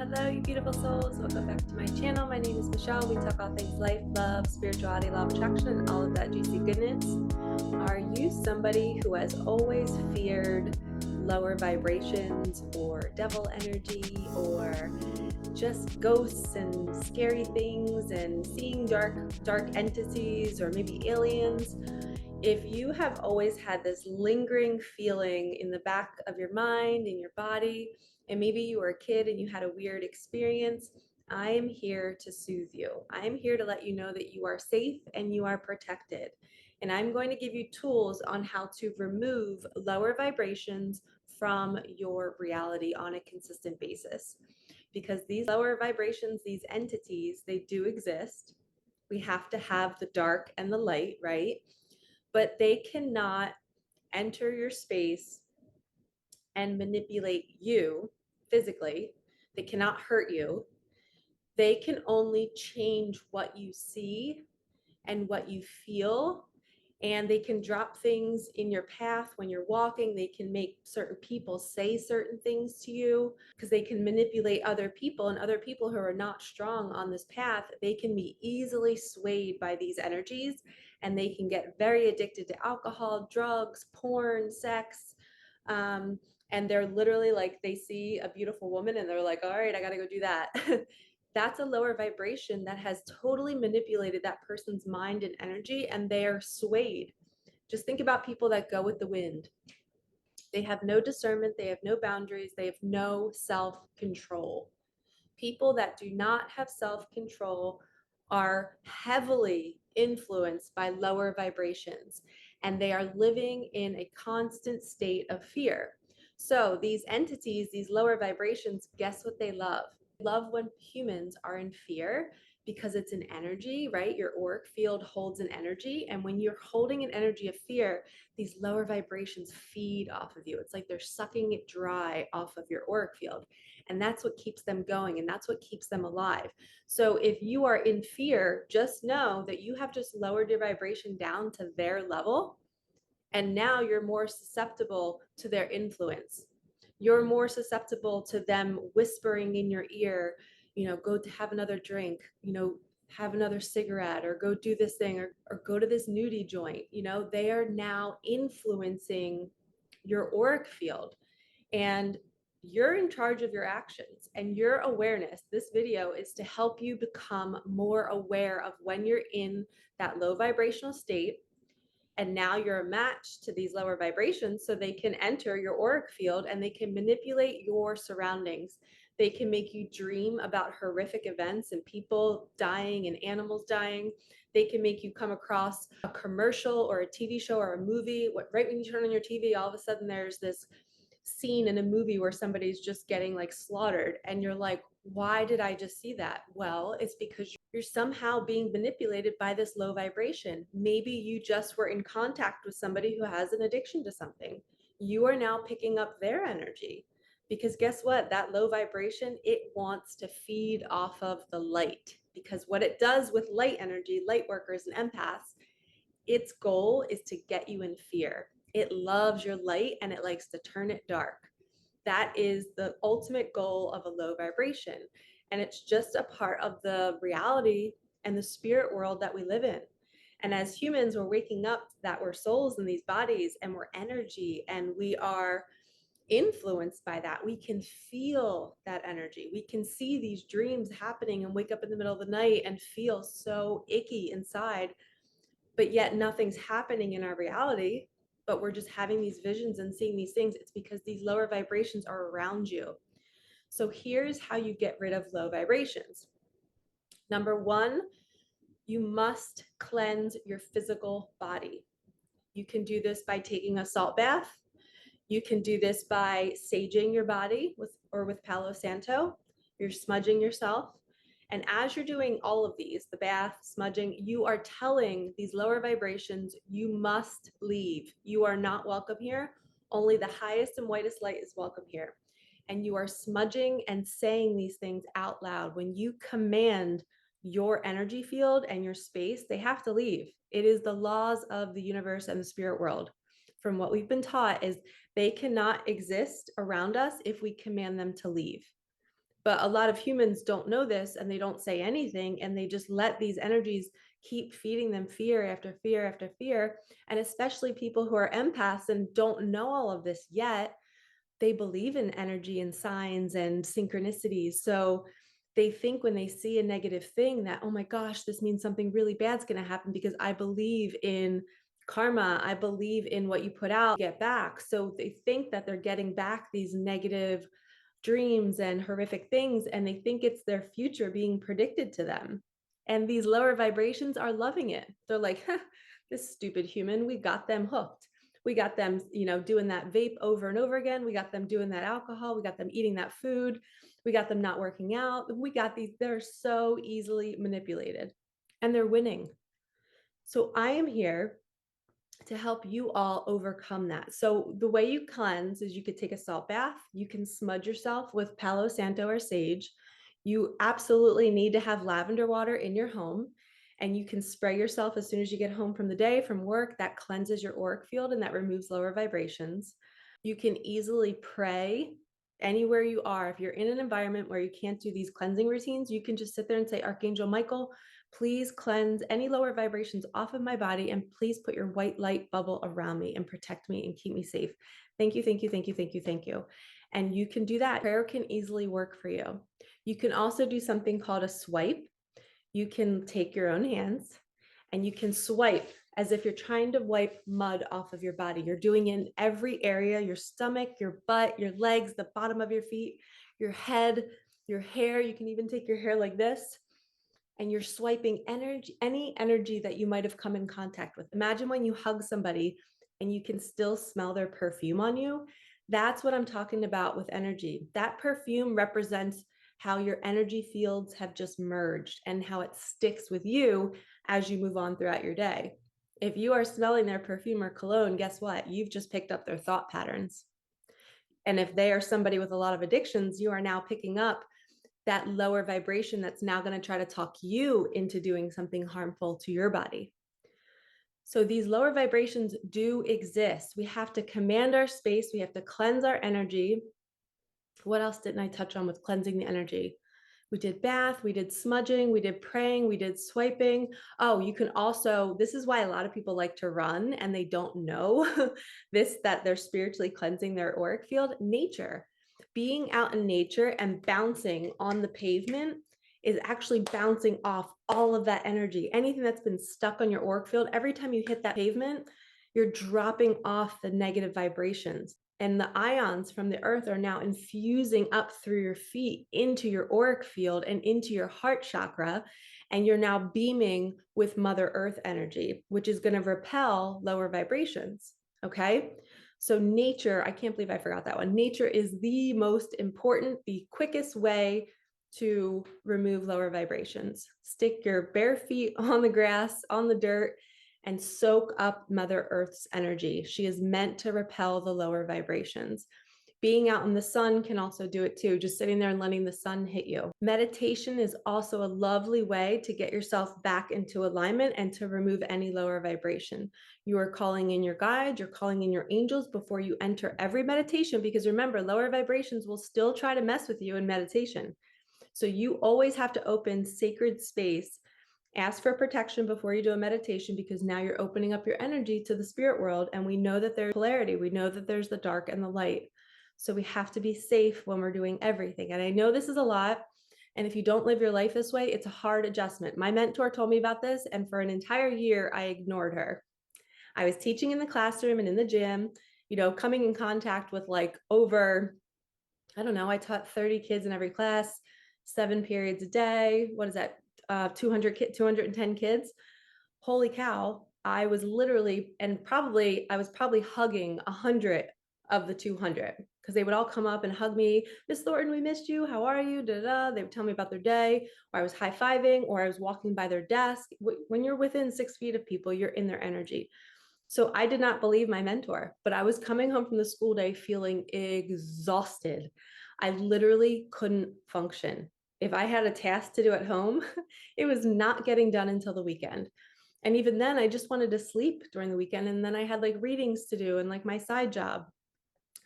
Hello, you beautiful souls. Welcome back to my channel. My name is Michelle. We talk all things life, love, spirituality, law of attraction, and all of that juicy goodness. Are you somebody who has always feared lower vibrations or devil energy or just ghosts and scary things and seeing dark entities or maybe aliens? If you have always had this lingering feeling in the back of your mind, in your body, and maybe you were a kid and you had a weird experience, I am here to soothe you. I am here to let you know that you are safe and you are protected. And I'm going to give you tools on how to remove lower vibrations from your reality on a consistent basis. Because these lower vibrations, these entities, they do exist. We have to have the dark and the light, right? But they cannot enter your space and manipulate you physically. They cannot hurt you. They can only change what you see and what you feel. And they can drop things in your path when you're walking. They can make certain people say certain things to you because they can manipulate other people, and other people who are not strong on this path, they can be easily swayed by these energies, and they can get very addicted to alcohol, drugs, porn, sex. And they're literally like, they see a beautiful woman and they're like, all right, I got to go do that. That's a lower vibration that has totally manipulated that person's mind and energy, and they are swayed. Just think about people that go with the wind. They have no discernment, they have no boundaries, they have no self-control. People that do not have self-control are heavily influenced by lower vibrations, and they are living in a constant state of fear. So these entities, these lower vibrations, guess what they love? Love when humans are in fear, because it's an energy, right? Your auric field holds an energy. And when you're holding an energy of fear, these lower vibrations feed off of you. It's like they're sucking it dry off of your auric field. And that's what keeps them going. And that's what keeps them alive. So if you are in fear, just know that you have just lowered your vibration down to their level. And now you're more susceptible to their influence. You're more susceptible to them whispering in your ear, go to have another drink, have another cigarette, or go do this thing, or go to this nudie joint. They are now influencing your auric field, and you're in charge of your actions and your awareness. This video is to help you become more aware of when you're in that low vibrational state, and now you're a match to these lower vibrations, so they can enter your auric field and they can manipulate your surroundings. They can make you dream about horrific events and people dying and animals dying. They can make you come across a commercial or a TV show or a movie. Right when you turn on your TV, all of a sudden there's this scene in a movie where somebody's just getting like slaughtered, and you're like, why did I just see that? Well, it's because you're somehow being manipulated by this low vibration. Maybe you just were in contact with somebody who has an addiction to something. You are now picking up their energy, because guess what? That low vibration, it wants to feed off of the light, because what it does with light energy, light workers and empaths, its goal is to get you in fear. It loves your light and it likes to turn it dark. That is the ultimate goal of a low vibration. And it's just a part of the reality and the spirit world that we live in. And as humans, we're waking up that we're souls in these bodies and we're energy, and we are influenced by that. We can feel that energy. We can see these dreams happening and wake up in the middle of the night and feel so icky inside, but yet nothing's happening in our reality, but we're just having these visions and seeing these things. It's because these lower vibrations are around you. So here's how you get rid of low vibrations. Number one, you must cleanse your physical body. You can do this by taking a salt bath. You can do this by saging your body with Palo Santo. You're smudging yourself. And as you're doing all of these, the bath, smudging, you are telling these lower vibrations, you must leave. You are not welcome here. Only the highest and whitest light is welcome here. And you are smudging and saying these things out loud. When you command your energy field and your space, they have to leave. It is the laws of the universe and the spirit world. From what we've been taught is they cannot exist around us if we command them to leave. But a lot of humans don't know this and they don't say anything, and they just let these energies keep feeding them fear after fear after fear. And especially people who are empaths and don't know all of this yet, they believe in energy and signs and synchronicities. So they think when they see a negative thing that, oh my gosh, this means something really bad's going to happen because I believe in karma. I believe in what you put out, get back. So they think that they're getting back these negative dreams and horrific things, and they think it's their future being predicted to them. And these lower vibrations are loving it. They're like, huh, this stupid human, we got them hooked. We got them, doing that vape over and over again. We got them doing that alcohol. We got them eating that food. We got them not working out. We got these, they're so easily manipulated and they're winning. So I am here to help you all overcome that. So the way you cleanse is you could take a salt bath, you can smudge yourself with Palo Santo or sage. You absolutely need to have lavender water in your home, and you can spray yourself as soon as you get home from the day, from work. That cleanses your auric field and that removes lower vibrations. You can easily pray anywhere you are. If you're in an environment where you can't do these cleansing routines, you can just sit there and say, Archangel Michael, please cleanse any lower vibrations off of my body, and please put your white light bubble around me and protect me and keep me safe. Thank you, thank you, thank you, thank you, thank you. And you can do that. Prayer can easily work for you. You can also do something called a swipe. You can take your own hands and you can swipe as if you're trying to wipe mud off of your body. You're doing it in every area, your stomach, your butt, your legs, the bottom of your feet, your head, your hair. You can even take your hair like this, and you're swiping energy, any energy that you might have come in contact with. Imagine when you hug somebody and you can still smell their perfume on you. That's what I'm talking about with energy. That perfume represents how your energy fields have just merged and how it sticks with you as you move on throughout your day. If you are smelling their perfume or cologne, guess what? You've just picked up their thought patterns. And if they are somebody with a lot of addictions, you are now picking up that lower vibration that's now going to try to talk you into doing something harmful to your body. So these lower vibrations do exist. We have to command our space. We have to cleanse our energy. What else didn't I touch on with cleansing the energy? We did bath, we did smudging, we did praying, we did swiping. Oh, you can also, this is why a lot of people like to run and they don't know this, that they're spiritually cleansing their auric field. Nature, being out in nature and bouncing on the pavement is actually bouncing off all of that energy. Anything that's been stuck on your auric field, every time you hit that pavement, you're dropping off the negative vibrations. And the ions from the earth are now infusing up through your feet into your auric field and into your heart chakra. And you're now beaming with Mother Earth energy, which is going to repel lower vibrations. Okay. So nature, I can't believe I forgot that one. Nature is the most important, the quickest way to remove lower vibrations. Stick your bare feet on the grass, on the dirt, and soak up Mother Earth's energy. She is meant to repel the lower vibrations. Being out in the sun can also do it too, just sitting there and letting the sun hit you. Meditation is also a lovely way to get yourself back into alignment and to remove any lower vibration. You are calling in your guides, you're calling in your angels before you enter every meditation, because remember, lower vibrations will still try to mess with you in meditation. So you always have to open sacred space. Ask for protection before you do a meditation, because now you're opening up your energy to the spirit world. And we know that there's polarity. We know that there's the dark and the light. So we have to be safe when we're doing everything. And I know this is a lot. And if you don't live your life this way, it's a hard adjustment. My mentor told me about this, and for an entire year, I ignored her. I was teaching in the classroom and in the gym, coming in contact with like over, I don't know, I taught 30 kids in every class, 7 periods a day. What is that? 210 kids. Holy cow. I was literally, I was probably hugging 100 of the 200, because they would all come up and hug me. Miss Thornton, we missed you. How are you? Da, da, da. They would tell me about their day, or I was high-fiving, or I was walking by their desk. When you're within 6 feet of people, you're in their energy. So I did not believe my mentor, but I was coming home from the school day feeling exhausted. I literally couldn't function. If I had a task to do at home, it was not getting done until the weekend. And even then, I just wanted to sleep during the weekend. And then I had like readings to do and like my side job.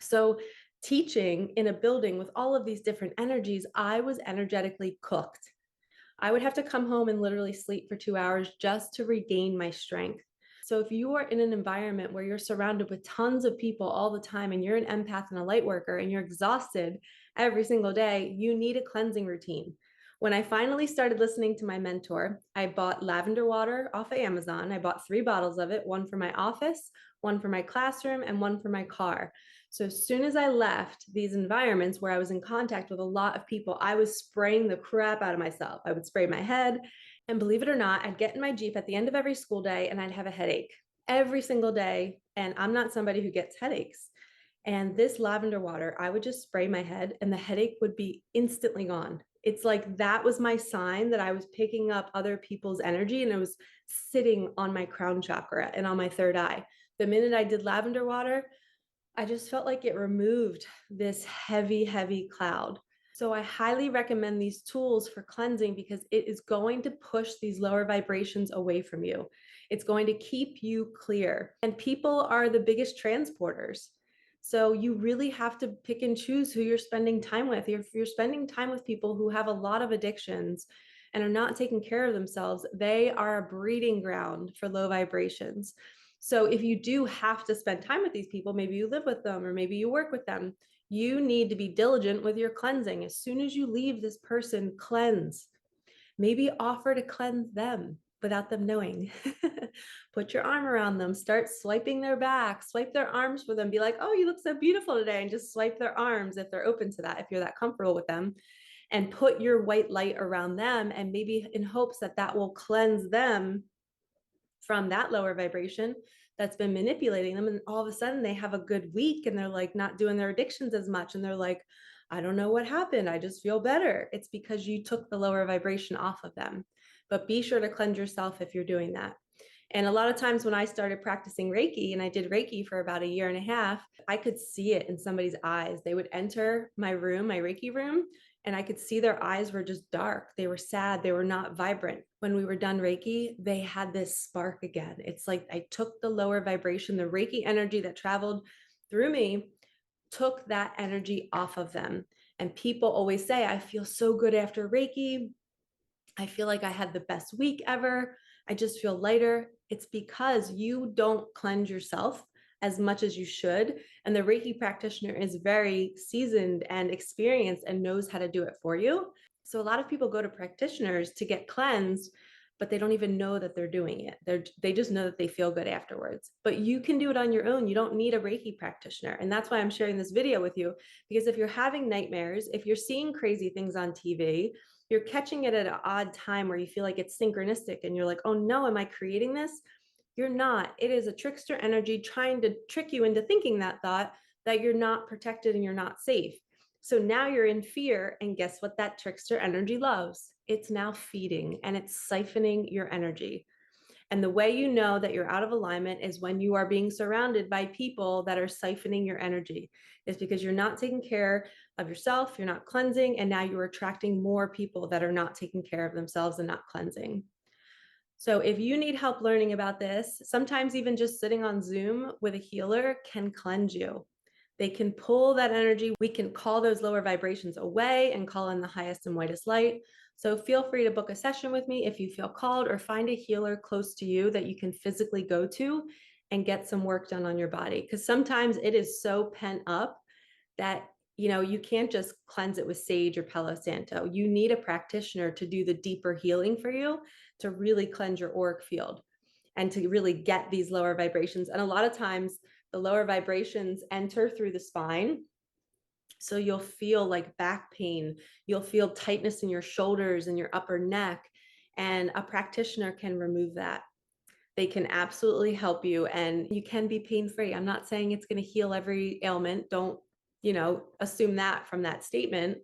So teaching in a building with all of these different energies, I was energetically cooked. I would have to come home and literally sleep for 2 hours just to regain my strength. So if you are in an environment where you're surrounded with tons of people all the time and you're an empath and a light worker and you're exhausted every single day, you need a cleansing routine. When I finally started listening to my mentor, I bought lavender water off of Amazon. I bought 3 bottles of it, one for my office, one for my classroom, and one for my car. So as soon as I left these environments where I was in contact with a lot of people, I was spraying the crap out of myself. I would spray my head, and believe it or not, I'd get in my Jeep at the end of every school day and I'd have a headache every single day. And I'm not somebody who gets headaches. And this lavender water, I would just spray my head and the headache would be instantly gone. It's like that was my sign that I was picking up other people's energy and it was sitting on my crown chakra and on my third eye. The minute I did lavender water, I just felt like it removed this heavy, heavy cloud. So I highly recommend these tools for cleansing because it is going to push these lower vibrations away from you. It's going to keep you clear. And people are the biggest transporters. So you really have to pick and choose who you're spending time with. If you're spending time with people who have a lot of addictions and are not taking care of themselves, they are a breeding ground for low vibrations. So if you do have to spend time with these people, maybe you live with them or maybe you work with them, you need to be diligent with your cleansing. As soon as you leave this person, cleanse. Maybe offer to cleanse them without them knowing. Put your arm around them, start swiping their back, swipe their arms for them, be like, oh, you look so beautiful today, and just swipe their arms if they're open to that, if you're that comfortable with them, and put your white light around them, and maybe in hopes that that will cleanse them from that lower vibration that's been manipulating them. And all of a sudden they have a good week and they're like not doing their addictions as much. And they're like, I don't know what happened. I just feel better. It's because you took the lower vibration off of them. But be sure to cleanse yourself if you're doing that. And a lot of times when I started practicing Reiki, and I did Reiki for about a year and a half, I could see it in somebody's eyes. They would enter my room, my Reiki room, and I could see their eyes were just dark. They were sad. They were not vibrant. When we were done Reiki, they had this spark again. It's like I took the lower vibration, the Reiki energy that traveled through me, took that energy off of them. And people always say, I feel so good after Reiki. I feel like I had the best week ever. I just feel lighter. It's because you don't cleanse yourself as much as you should. And the Reiki practitioner is very seasoned and experienced and knows how to do it for you. So a lot of people go to practitioners to get cleansed, but they don't even know that they're doing it. They just know that they feel good afterwards. But you can do it on your own. You don't need a Reiki practitioner. And that's why I'm sharing this video with you, because if you're having nightmares, if you're seeing crazy things on TV, you're catching it at an odd time where you feel like it's synchronistic and you're like, oh no, am I creating this? You're not. It is a trickster energy trying to trick you into thinking that thought that you're not protected and you're not safe. So now you're in fear, and guess what that trickster energy loves? It's now feeding and it's siphoning your energy. And the way you know that you're out of alignment is when you are being surrounded by people that are siphoning your energy. It's because you're not taking care of yourself, you're not cleansing, and now you're attracting more people that are not taking care of themselves and not cleansing. So if you need help learning about this, sometimes even just sitting on Zoom with a healer can cleanse you. They can pull that energy. We can call those lower vibrations away and call in the highest and whitest light. So feel free to book a session with me if you feel called, or find a healer close to you that you can physically go to and get some work done on your body. Because sometimes it is so pent up that you can't just cleanse it with sage or Palo Santo. You need a practitioner to do the deeper healing for you, to really cleanse your auric field and to really get these lower vibrations. And a lot of times the lower vibrations enter through the spine. So you'll feel like back pain, you'll feel tightness in your shoulders and your upper neck, and a practitioner can remove that. They can absolutely help you, and you can be pain-free. I'm not saying it's going to heal every ailment. Don't, assume that from that statement.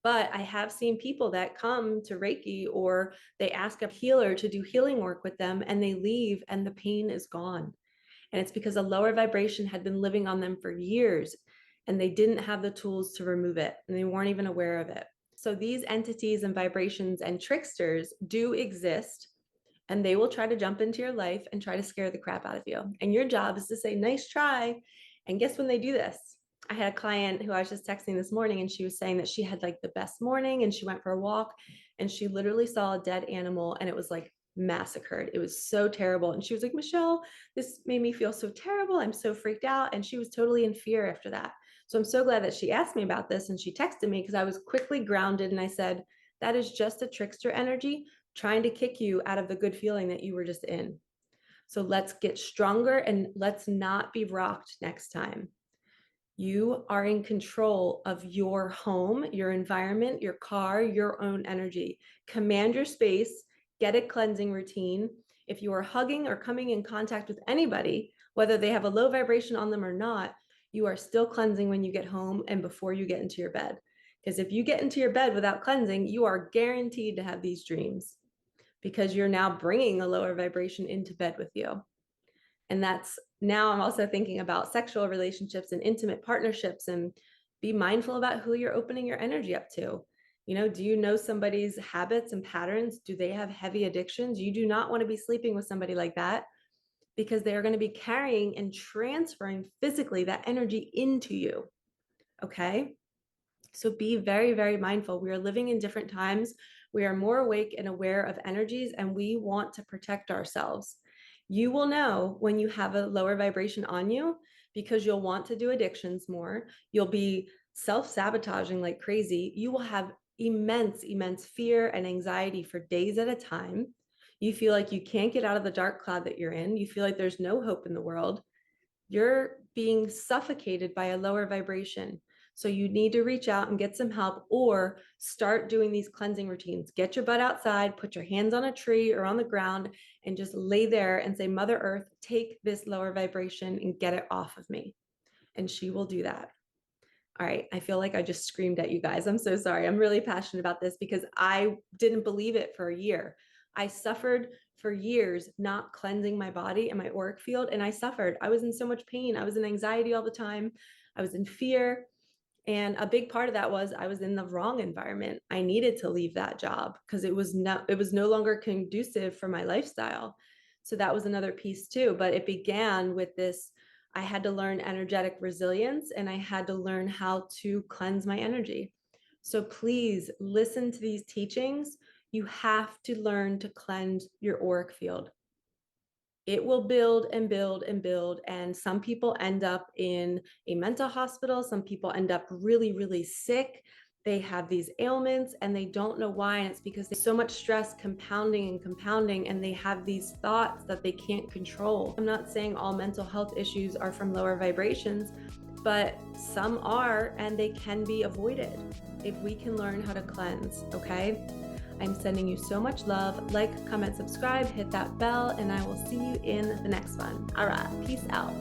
But I have seen people that come to Reiki or they ask a healer to do healing work with them and they leave and the pain is gone. And it's because a lower vibration had been living on them for years and they didn't have the tools to remove it and they weren't even aware of it. So these entities and vibrations and tricksters do exist, and they will try to jump into your life and try to scare the crap out of you. And your job is to say, nice try. And guess when they do this? I had a client who I was just texting this morning, and she was saying that she had like the best morning, and she went for a walk and she literally saw a dead animal, and it was like massacred. It was so terrible. And she was like, Michelle, this made me feel so terrible. I'm so freaked out. And she was totally in fear after that. So I'm so glad that she asked me about this and she texted me, because I was quickly grounded and I said, that is just a trickster energy trying to kick you out of the good feeling that you were just in. So let's get stronger and let's not be rocked next time. You are in control of your home, your environment, your car, your own energy. Command your space, get a cleansing routine. If you are hugging or coming in contact with anybody, whether they have a low vibration on them or not, you are still cleansing when you get home and before you get into your bed. Because if you get into your bed without cleansing, you are guaranteed to have these dreams, because you're now bringing a lower vibration into bed with you. And that's, now I'm also thinking about sexual relationships and intimate partnerships, and be mindful about who you're opening your energy up to. Do you know somebody's habits and patterns? Do they have heavy addictions? You do not want to be sleeping with somebody like that, because they are going to be carrying and transferring physically that energy into you. Okay. So be very, very mindful. We are living in different times. We are more awake and aware of energies, and we want to protect ourselves. You will know when you have a lower vibration on you, because you'll want to do addictions more. You'll be self-sabotaging like crazy. You will have immense, immense fear and anxiety for days at a time. You feel like you can't get out of the dark cloud that you're in. You feel like there's no hope in the world. You're being suffocated by a lower vibration. So you need to reach out and get some help, or start doing these cleansing routines. Get your butt outside, put your hands on a tree or on the ground, and just lay there and say, Mother Earth, take this lower vibration and get it off of me. And she will do that. All right, I feel like I just screamed at you guys. I'm so sorry. I'm really passionate about this because I didn't believe it for a year. I suffered for years not cleansing my body and my auric field, and I suffered. I was in so much pain. I was in anxiety all the time. I was in fear. And a big part of that was I was in the wrong environment. I needed to leave that job because it was no longer conducive for my lifestyle. So that was another piece too. But it began with this, I had to learn energetic resilience, and I had to learn how to cleanse my energy. So please listen to these teachings. You have to learn to cleanse your auric field. It will build and build and build. And some people end up in a mental hospital. Some people end up really, really sick. They have these ailments and they don't know why. And it's because there's so much stress compounding and compounding, and they have these thoughts that they can't control. I'm not saying all mental health issues are from lower vibrations, but some are, and they can be avoided if we can learn how to cleanse. Okay. I'm sending you so much love. Like, comment, subscribe, hit that bell, and I will see you in the next one. All right, peace out.